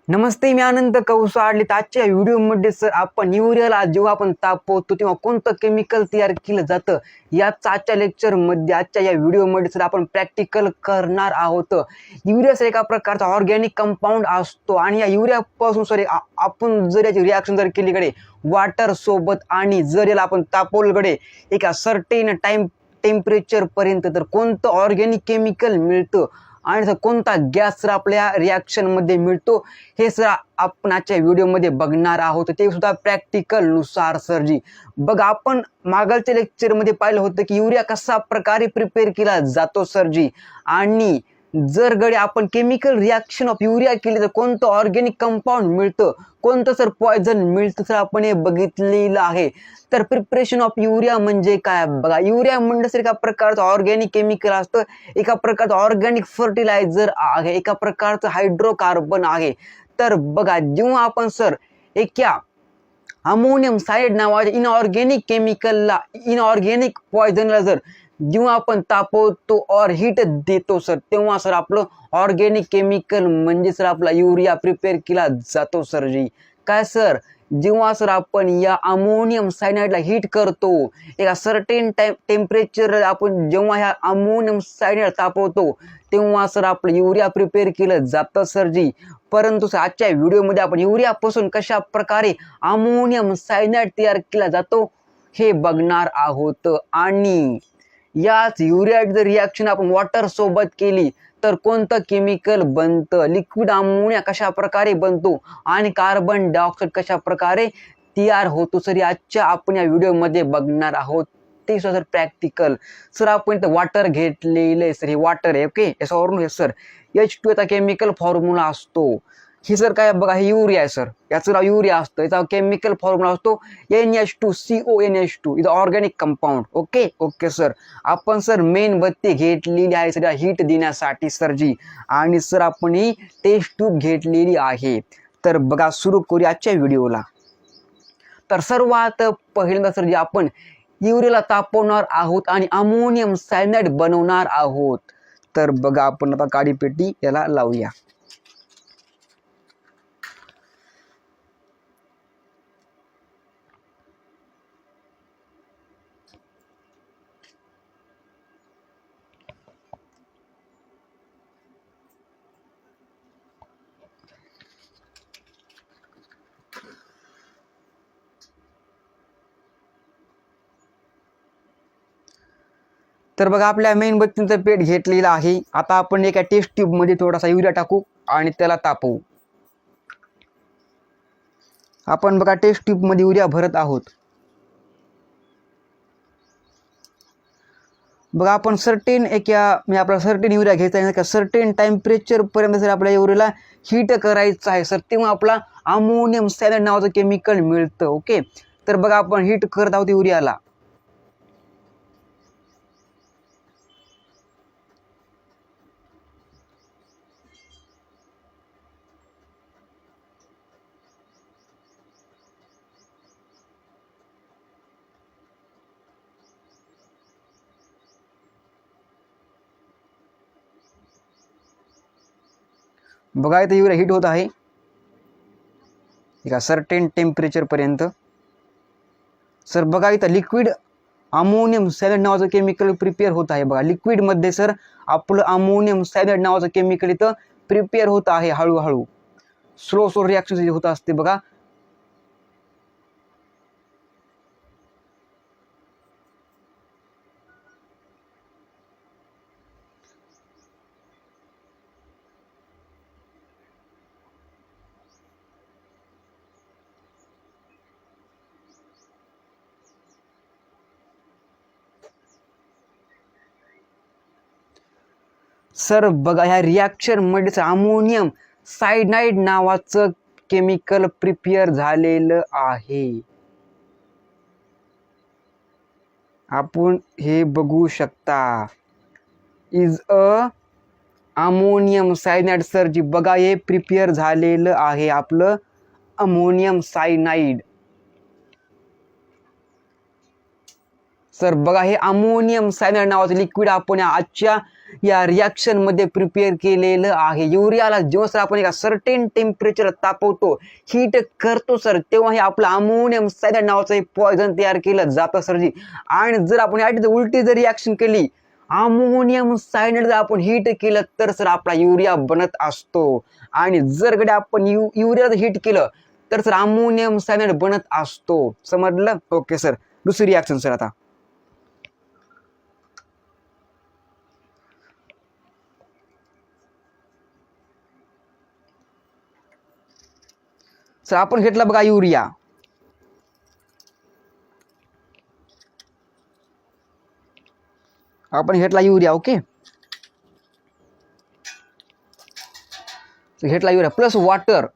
नमस्ते, मी आनंद कौसाडले. आजच्या व्हिडिओमध्ये सर आपण युरियाला जेव्हा आपण तापवतो तेव्हा कोणतं केमिकल तयार केलं जातं याच आजच्या लेक्चरमध्ये आजच्या या व्हिडिओमध्ये सर आपण प्रॅक्टिकल करणार आहोत. युरिया सर एका प्रकारचा ऑर्गॅनिक कंपाऊंड असतो आणि या युरियापासून सर आपण जर याची रिॲक्शन जर केलीकडे वाटर सोबत आणि जर याला आपण तापवलकडे एका सर्टेन टेम्परेचरपर्यंत तर कोणतं ऑर्गॅनिक केमिकल मिळतं आणि कोणता गॅस सर आपल्या रिॲक्शनमध्ये मिळतो हे सर आपण आजच्या व्हिडिओमध्ये बघणार आहोत, ते सुद्धा प्रॅक्टिकल नुसार सरजी. बघा, आपण मागच्या लेक्चरमध्ये पाहिलं होतं की युरिया कसा प्रकारे प्रिपेअर केला जातो सरजी, आणि जर गडे आपण केमिकल रिॲक्शन ऑफ युरिया केली तर कोणतं ऑर्गॅनिक कंपाऊंड मिळतं, कोणतं सर पॉयझन मिळतं सर आपण हे बघितलेलं आहे. तर प्रिपरेशन ऑफ युरिया म्हणजे काय बघा, युरिया म्हणजे सर एका प्रकारचं ऑर्गॅनिक केमिकल असतं, एका प्रकारचं ऑर्गॅनिक फर्टिलायझर आहे, एका प्रकारचं हायड्रोकार्बन आहे. तर बघा, जेव्हा आपण सर एका अमोनियम सायनाइड नावाच्या इनऑर्गॅनिक पॉयझनला जर जेव्हा आपण तापवतो और हीट देतो सर, तेव्हा सर आपलं ऑर्गॅनिक केमिकल म्हणजे सर आपला युरिया प्रिपेअर केला जातो सरजी. काय सर, जेव्हा सर आपण या अमोनियम सायनाइडला हीट करतो एका सर्टेन टेम्परेचर, आपण जेव्हा ह्या अमोनियम सायनाइड तापवतो तेव्हा सर आपलं युरिया प्रिपेअर केलं जातं सरजी. परंतु सर आजच्या व्हिडिओमध्ये आपण युरियापासून कशा प्रकारे अमोनियम सायनाइड तयार केला जातो हे बघणार आहोत. आणि याच युरिया जर रिॲक्शन आपण वॉटर सोबत केली तर कोणतं केमिकल बनतं, लिक्विड अमोनिया कशा प्रकारे बनतो आणि कार्बन डायऑक्साईड कशा प्रकारे तयार होतो सर आजच्या आपण या व्हिडिओमध्ये बघणार आहोत, ते सर प्रॅक्टिकल. सर आपण इथं वॉटर घेतलेलं आहे सर, हे वॉटर आहे ओके. याच्यावरून हे सर H2 याचा केमिकल फॉर्म्युला असतो. ही सर काय बघा, हे युरिया आहे सर, याचं नाव युरिया असतं, याचा केमिकल फॉर्म्युला असतो NH2CONH2. इथं organic compound. Okay okay sir. आपण सर मेणबत्ती घेतलेली आहे सर हीट देण्यासाठी सरजी, आणि सर आपण ही टेस्ट ट्यूब घेतलेली आहे. तर बघा, सुरू करूया आजच्या व्हिडिओला. तर सर्वात पहिल्यांदा सर जे आपण युरियाला तापवणार आहोत आणि अमोनियम सायनाइड बनवणार आहोत. तर बघा, आपण आता काडीपेटी याला लावूया. तर बघा, आपल्या मेणबत्तीचं पेट घेतलेलं आहे. आता आपण एका टेस्ट ट्यूब मध्ये थोडासा युरिया टाकू आणि त्याला तापवू. आपण बघा टेस्ट ट्यूब मध्ये युरिया भरत आहोत. बघा, आपण सर्टेन म्हणजे आपला सर्टेन युरिया घ्यायचा आहे, सर्टेन टेम्परेचर पर्यंत जर आपल्या युरियाला हीट करायचं आहे सर, तेव्हा आपला अमोनियम सायनाइड नावाचं केमिकल मिळतं. ओके. तर बघा, आपण हीट करत आहोत युरियाला. बघा, इथे युरिया हीट होत आहे एका सर्टेन टेम्परेचर पर्यंत. सर बघा, इथं लिक्विड अमोनियम सायनाइड नावाचं केमिकल प्रिपेअर होत आहे. बघा, लिक्विड मध्ये सर आपलं अमोनियम सायनाइड नावाचं केमिकल इथं प्रिपेअर होत आहे हळूहळू. स्लो रिॲक्शन होत असते बघा. सर बघा, ह्या रिॲक्शन मध्ये अमोनियम सायनाइड नावाचं केमिकल प्रिपेअर झालेलं आहे. आपण हे बघू शकता. Is a ammonium cyanide sir ji. बघा, हे प्रिपेअर झालेलं आहे आपलं अमोनियम सायनाइड. सर बघा, हे अमोनियम सायनाइड नावाचं लिक्विड आपण आजच्या या रिॲक्शन मध्ये प्रिपेअर केलेलं आहे. युरियाला जेव्हा सर आपण एका सर्टेन टेम्परेचर तापवतो, हीट करतो सर, तेव्हा हे आपलं अमोनियम सायनाइड नावाचं पॉइझन तयार केलं जातं सरजी. आणि जर आपण याची उलटी जर रिॲक्शन केली, अमोनियम सायनाइड जर आपण हीट केलं तर सर आपला युरिया बनत असतो. आणि जर कडे आपण युरिया हीट केलं तर सर अमोनियम सायनाइड बनत असतो. समजलं? Okay sir. दुसरी रिॲक्शन सर आता सर आपण घेतला बघा युरिया. आपण घेतला युरिया. ओके, घेतला युरिया प्लस वॉटर.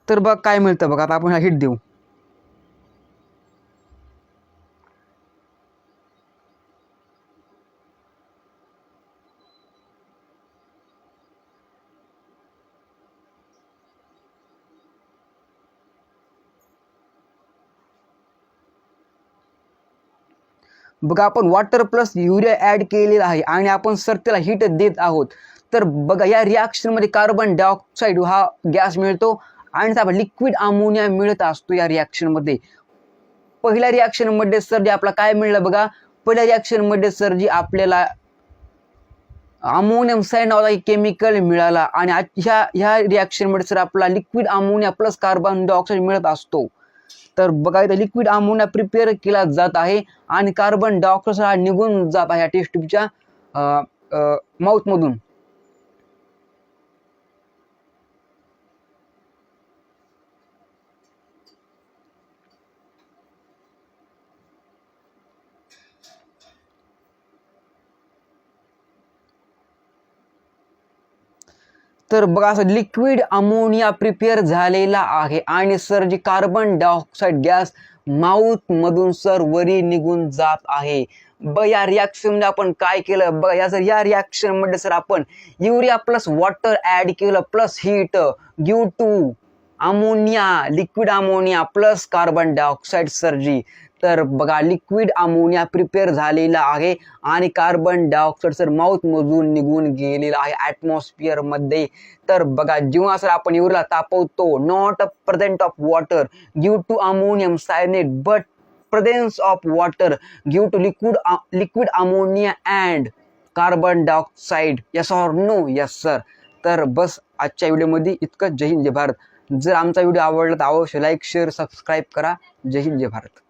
तर बघ काय मिळतं बघा. आता आपण हीट देऊ. बघा आपण वॉटर प्लस युरिया ऍड केलेला आहे आणि आपण सर त्याला हीट देत आहोत. तर बघा या रिॲक्शन मध्ये कार्बन डायऑक्साईड हा गॅस मिळतो आणि आपण लिक्विड अमोनिया मिळत असतो या रिॲक्शन मध्ये. पहिल्या रिॲक्शन मध्ये सर जे आपला काय मिळलं बघा, पहिल्या रिॲक्शन मध्ये सर जी आपल्याला अमोनियम सायनाइड नावाचा केमिकल मिळाला आणि ह्या रिॲक्शन मध्ये सर आपला liquid ammonia plus carbon dioxide मिळत असतो. तर बघा इथं लिक्विड अमोनिया प्रिपेअर केला जात आहे आणि कार्बन डायऑक्साईड हा निघून जात आहे या टेस्ट ट्यूबच्या माउथ मधून. तर बघा असं लिक्विड अमोनिया प्रिपेअर झालेला आहे आणि सर जी कार्बन डायऑक्साईड गॅस माउथ मधून सर वरी निघून जात आहे. या रिॲक्शन मध्ये आपण काय केलं बघा, या रिॲक्शन मध्ये सर आपण युरिया प्लस वॉटर ऍड केलं plus heat give to ammonia, liquid ammonia plus carbon dioxide सरजी. तर बघा लिक्विड अमोनिया प्रिपेअर झालेला आहे आणि कार्बन डायऑक्साईड सर माउथ मधून निघून गेलेला आहे ॲटमॉस्फिअर मध्ये. तर बघा जेव्हा सर आपण युरियाला तापवतो, not present of water give to ammonium cyanide but presence of water give to liquid ammonia and carbon dioxide. Yes or no? Yes sir. तर बस आजच्या व्हिडिओमध्ये इतकं. जय हिंद जय भारत. जर आमचा व्हिडिओ आवडला तर अवश्य लाईक शेअर सबस्क्राईब करा. जय हिंद जय भारत.